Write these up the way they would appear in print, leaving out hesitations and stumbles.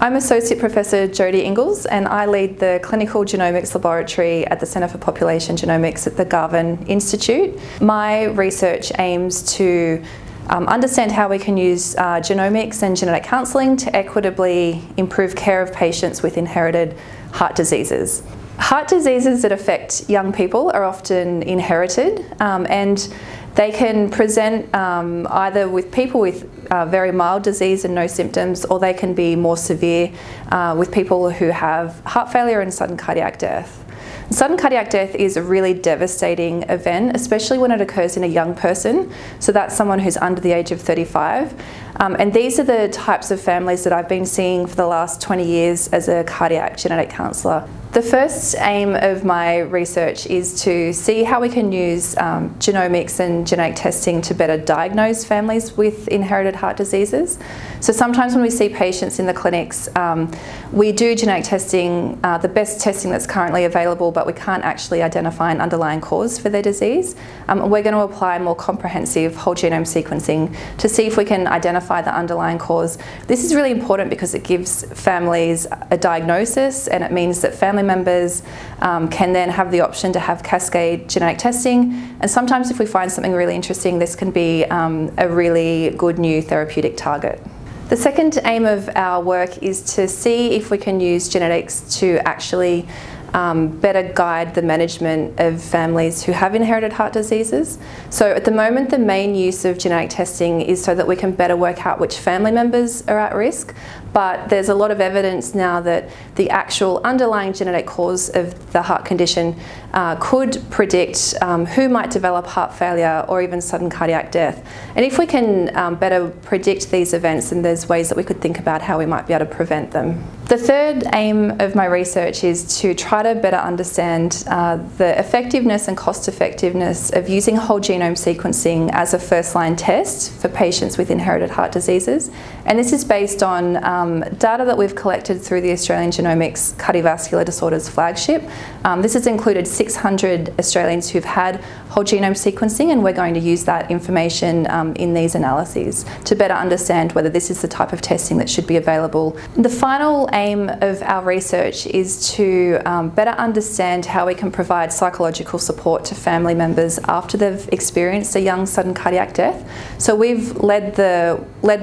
I'm Associate Professor Jodie Ingles and I lead the Clinical Genomics Laboratory at the Centre for Population Genomics at the Garvan Institute. My research aims to understand how we can use genomics and genetic counselling to equitably improve care of patients with inherited heart diseases. Heart diseases that affect young people are often inherited and they can present either with people with very mild disease and no symptoms, or they can be more severe with people who have heart failure and sudden cardiac death. Sudden cardiac death is a really devastating event, especially when it occurs in a young person. So that's someone who's under the age of 35. And these are the types of families that I've been seeing for the last 20 years as a cardiac genetic counsellor. The first aim of my research is to see how we can use genomics and genetic testing to better diagnose families with inherited heart diseases. So sometimes when we see patients in the clinics, we do genetic testing, the best testing that's currently available, but we can't actually identify an underlying cause for their disease. We're going to apply more comprehensive whole genome sequencing to see if we can identify the underlying cause. This is really important because it gives families a diagnosis, and it means that family members can then have the option to have cascade genetic testing, and sometimes if we find something really interesting, this can be a really good new therapeutic target. The second aim of our work is to see if we can use genetics to actually better guide the management of families who have inherited heart diseases. So at the moment, the main use of genetic testing is so that we can better work out which family members are at risk, but there's a lot of evidence now that the actual underlying genetic cause of the heart condition could predict who might develop heart failure or even sudden cardiac death. And if we can better predict these events, then there's ways that we could think about how we might be able to prevent them. The third aim of my research is to try to better understand the effectiveness and cost effectiveness of using whole genome sequencing as a first-line test for patients with inherited heart diseases. And this is based on data that we've collected through the Australian Genomics Cardiovascular Disorders Flagship. This has included 600 Australians who've had whole genome sequencing, and we're going to use that information in these analyses to better understand whether this is the type of testing that should be available. The final aim of our research is to better understand how we can provide psychological support to family members after they've experienced a young sudden cardiac death. So we've led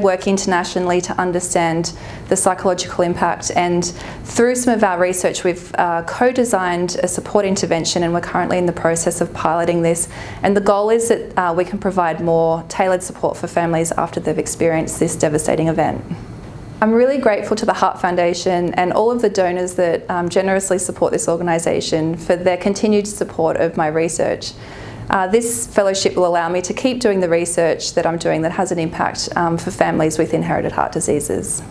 work internationally to understand the psychological impact, and through some of our research we've co-designed a support intervention, and we're currently in the process of piloting this. And the goal is that we can provide more tailored support for families after they've experienced this devastating event. I'm really grateful to the Heart Foundation and all of the donors that generously support this organisation for their continued support of my research. This fellowship will allow me to keep doing the research that I'm doing that has an impact for families with inherited heart diseases.